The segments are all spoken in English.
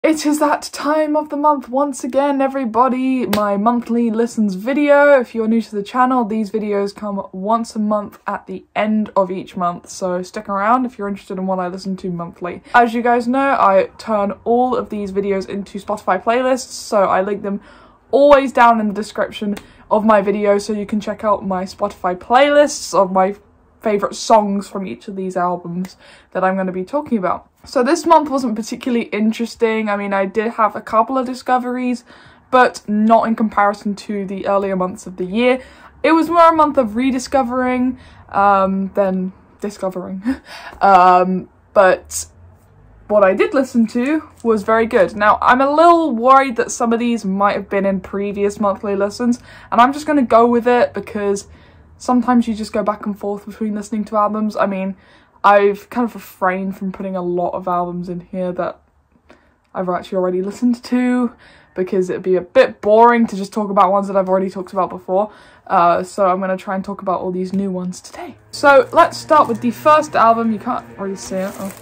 It is that time of the month once again, everybody. My monthly listens video. If you're new to the channel, these videos come once a month at the end of each month, so stick around if you're interested in what I listen to monthly. As you guys know, I turn all of these videos into Spotify playlists, so I link them always down in the description of my video, so you can check out my Spotify playlists of my favourite songs from each of these albums that I'm going to be talking about. So this month wasn't particularly interesting. I mean, I did have a couple of discoveries, but not in comparison to the earlier months of the year. It was more a month of rediscovering than discovering. But what I did listen to was very good. Now, I'm a little worried that some of these might have been in previous monthly listens, and I'm just going to go with it because sometimes you just go back and forth between listening to albums. I mean, I've kind of refrained from putting a lot of albums in here that I've actually already listened to because it'd be a bit boring to just talk about ones that I've already talked about before. So I'm going to try and talk about all these new ones today. So let's start with the first album. You can't really see it. Oh.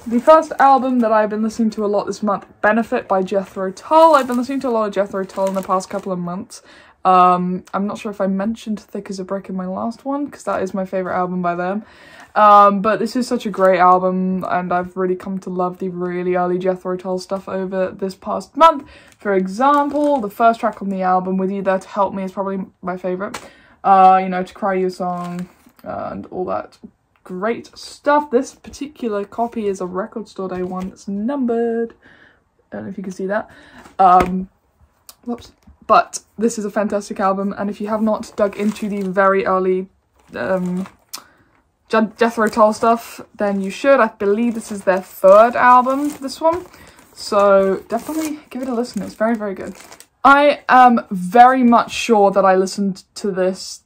The first album that I've been listening to a lot this month, Benefit by Jethro Tull. I've been listening to a lot of Jethro Tull in the past couple of months. I'm not sure if I mentioned Thick as a Brick in my last one, because that is my favourite album by them. But this is such a great album, and I've really come to love the really early Jethro Tull stuff over this past month. For example, the first track on the album, With You There to Help Me, is probably my favourite. You know, To Cry You a Song, and all that great stuff. This particular copy is a Record Store Day one. It's numbered. I don't know if you can see that. Whoops. But this is a fantastic album, and if you have not dug into the very early Jethro Tull stuff, then you should. I believe this is their third album, this one. So definitely give it a listen. It's very, very good. I am very much sure that I listened to this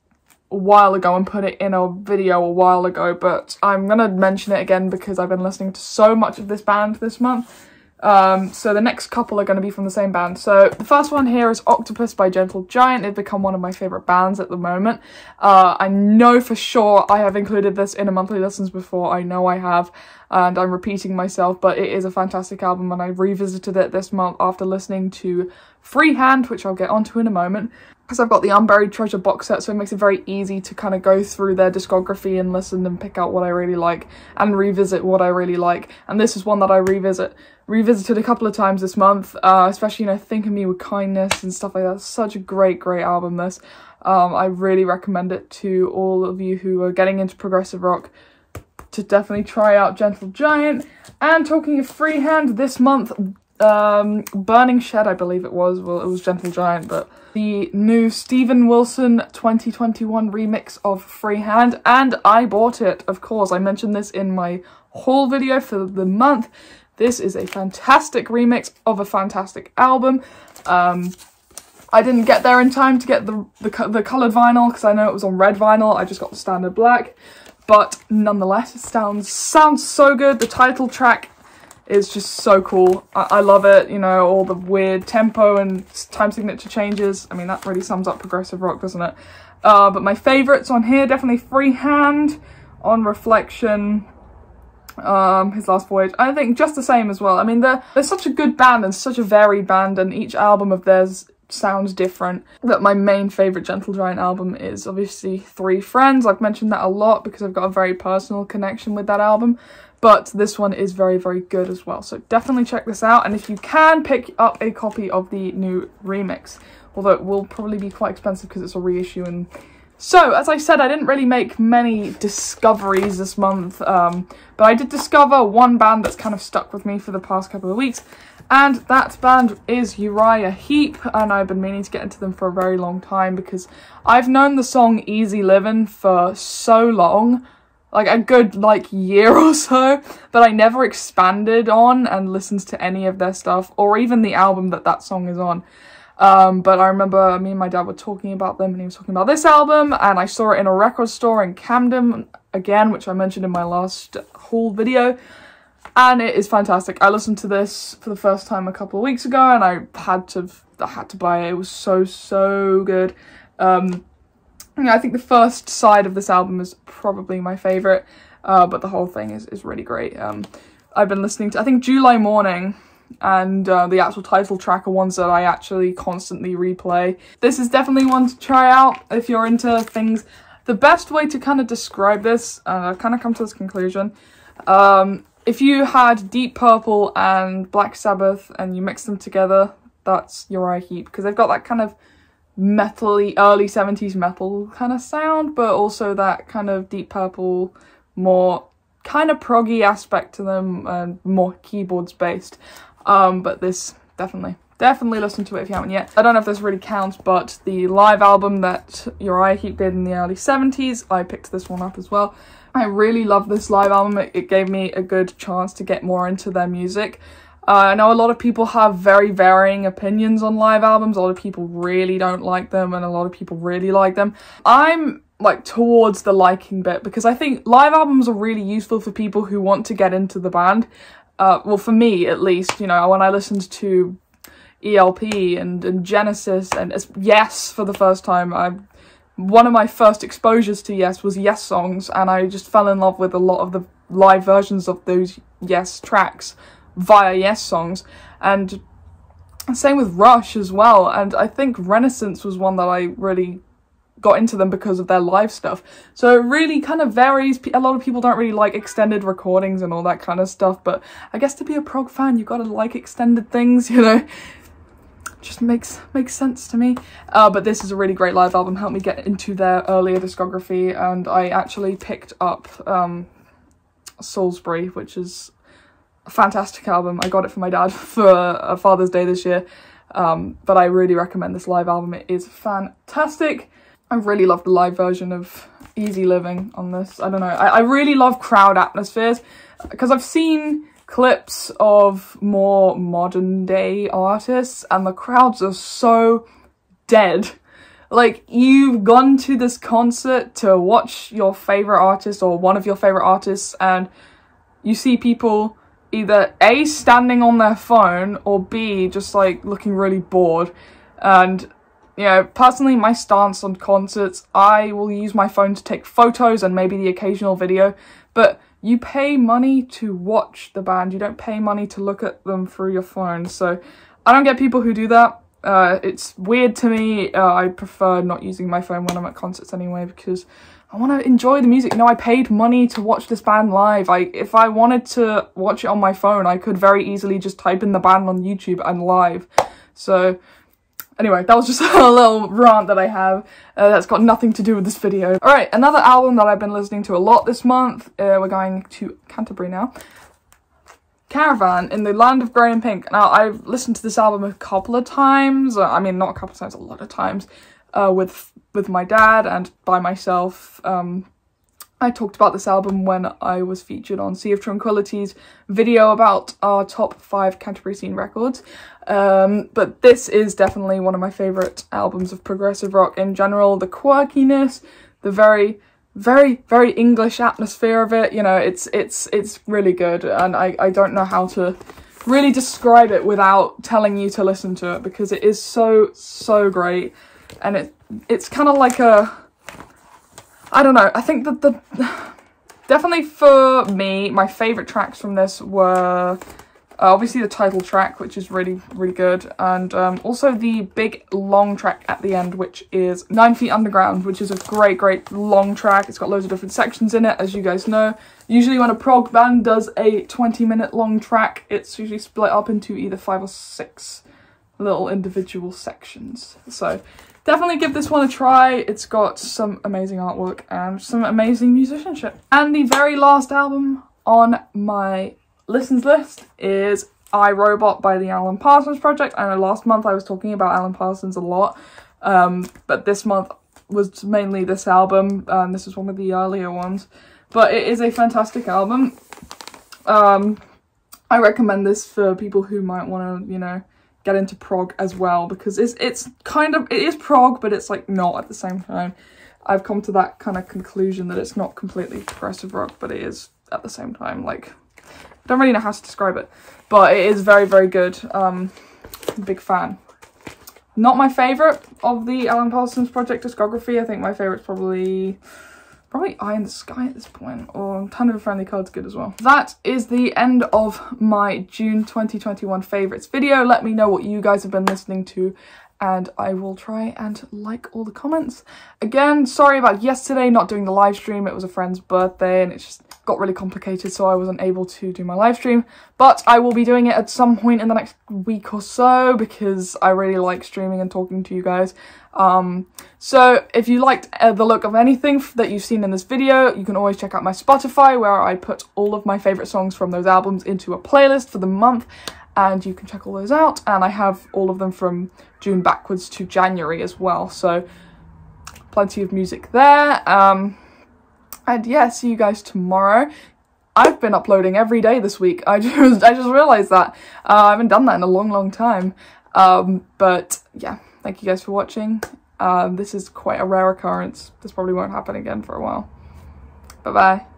a while ago and put it in a video a while ago, but I'm going to mention it again because I've been listening to so much of this band this month. So the next couple are going to be from the same band. So the first one here is Octopus by Gentle Giant. They've become one of my favourite bands at the moment. I know for sure I have included this in a monthly listens before. I know I have, and I'm repeating myself, but it is a fantastic album, and I revisited it this month after listening to Freehand, which I'll get onto in a moment, because I've got the Unburied Treasure box set, so it makes it very easy to kind of go through their discography and listen and pick out what I really like and revisit what I really like. And this is one that I revisited a couple of times this month, especially, you know, Think of Me with Kindness and stuff like that. It's such a great, great album, this. I really recommend it to all of you who are getting into progressive rock to definitely try out Gentle Giant. And talking of Freehand, this month, Burning Shed, I believe it was. Well, it was Gentle Giant, but the new Steven Wilson 2021 remix of Freehand, and I bought it, of course. I mentioned this in my haul video for the month. This is a fantastic remix of a fantastic album. I didn't get there in time to get the coloured vinyl because I know it was on red vinyl. I just got the standard black, but nonetheless, it sounds so good. The title track is just so cool. I love it, you know, all the weird tempo and time signature changes. I mean, that really sums up progressive rock, doesn't it? But my favourites on here, definitely Freehand, On Reflection, His Last Voyage. I think just the same as well. I mean, they're such a good band and such a varied band, and each album of theirs sounds different. But my main favourite Gentle Giant album is obviously Three Friends. I've mentioned that a lot because I've got a very personal connection with that album. But this one is very, very good as well. So definitely check this out. And if you can, pick up a copy of the new remix. Although it will probably be quite expensive because it's a reissue. And so, as I said, I didn't really make many discoveries this month. But I did discover one band that's kind of stuck with me for the past couple of weeks. And that band is Uriah Heap. And I've been meaning to get into them for a very long time because I've known the song Easy Livin' for so long. Like a good year or so, but I never expanded on and listened to any of their stuff or even the album that song is on. But I remember me and my dad were talking about them, and he was talking about this album, and I saw it in a record store in Camden again, which I mentioned in my last haul video, and it is fantastic. I listened to this for the first time a couple of weeks ago, and I had to buy it. It was so good. Yeah, I think the first side of this album is probably my favourite, but the whole thing is really great. I've been listening to, I think July Morning and the actual title track are ones that I actually constantly replay. This is definitely one to try out if you're into things. The best way to kind of describe this, and I've kind of come to this conclusion, if you had Deep Purple and Black Sabbath and you mix them together, that's Uriah Heap, because they've got that kind of metal-y, early 70s metal kind of sound, but also that kind of Deep Purple, more kind of proggy aspect to them, and more keyboards based. But this, definitely listen to it if you haven't yet. I don't know if this really counts, but the live album that Uriah Heap did in the early 70s, I picked this one up as well. I really love this live album. It gave me a good chance to get more into their music. I know a lot of people have very varying opinions on live albums. A lot of people really don't like them, and a lot of people really like them. I'm like towards the liking bit, because I think live albums are really useful for people who want to get into the band. Well, for me at least, you know, when I listened to ELP and Genesis and Yes for the first time, one of my first exposures to Yes was Yes songs, and I just fell in love with a lot of the live versions of those Yes tracks via Yes songs, and same with Rush as well. And I think Renaissance was one that I really got into them because of their live stuff. So it really kind of varies. A lot of people don't really like extended recordings and all that kind of stuff, but I guess to be a prog fan, you gotta like extended things, you know. Just makes sense to me. But this is a really great live album, helped me get into their earlier discography, and I actually picked up Salisbury, which is a fantastic album. I got it for my dad for Father's Day this year, but I really recommend this live album. It is fantastic. I really love the live version of Easy Living on this. I don't know, I really love crowd atmospheres, because I've seen clips of more modern day artists and the crowds are so dead. Like, you've gone to this concert to watch your favourite artist or one of your favourite artists, and you see people either A, standing on their phone, or B, just like looking really bored. And you know, personally, my stance on concerts, I will use my phone to take photos and maybe the occasional video, but you pay money to watch the band, you don't pay money to look at them through your phone. So I don't get people who do that. It's weird to me. I prefer not using my phone when I'm at concerts anyway, because I want to enjoy the music. You know, I paid money to watch this band live. If I wanted to watch it on my phone, I could very easily just type in the band on YouTube and live. So anyway, that was just a little rant that I have that's got nothing to do with this video. Alright, another album that I've been listening to a lot this month, we're going to Canterbury now. Caravan, In the Land of Grey and Pink. Now, I've listened to this album a couple of times, I mean, not a couple of times, a lot of times, with my dad and by myself. I talked about this album when I was featured on Sea of Tranquility's video about our top 5 Canterbury scene records. But this is definitely one of my favourite albums of progressive rock in general. The quirkiness, the very, very English atmosphere of it, you know, it's really good, and I don't know how to really describe it without telling you to listen to it, because it is so great. And it's kind of like a, I don't know, I think that definitely for me, my favourite tracks from this were obviously the title track, which is really good, and also the big long track at the end, which is 9 Feet Underground, which is a great long track. It's got loads of different sections in it, as you guys know. Usually when a prog band does a 20-minute long track, it's usually split up into either 5 or 6 little individual sections. So definitely give this one a try. It's got some amazing artwork and some amazing musicianship. And the very last album on my listens list is I, Robot by the Alan Parsons Project. I know last month I was talking about Alan Parsons a lot, but this month was mainly this album, and this is one of the earlier ones. But it is a fantastic album. I recommend this for people who might want to, you know, get into prog as well, because it's kind of, it is prog, but it's like not at the same time. I've come to that kind of conclusion that it's not completely progressive rock, but it is at the same time. Like, I don't really know how to describe it, but it is very good. Big fan. Not my favourite of the Alan Parsons Project discography. I think my favourite's probably probably Eye in the Sky at this point, or Kind of a Friendly Colour's good as well. That is the end of my June 2021 favourites video. Let me know what you guys have been listening to, and I will try and like all the comments. Again, sorry about yesterday not doing the live stream. It was a friend's birthday and it just got really complicated, so I wasn't able to do my live stream. But I will be doing it at some point in the next week or so, because I really like streaming and talking to you guys. So if you liked the look of anything that you've seen in this video, you can always check out my Spotify, where I put all of my favourite songs from those albums into a playlist for the month, and you can check all those out. And I have all of them from June backwards to January as well, so plenty of music there. And yeah, see you guys tomorrow. I've been uploading every day this week. I just realised that. I haven't done that in a long time. But yeah, thank you guys for watching. This is quite a rare occurrence. This probably won't happen again for a while. Bye bye.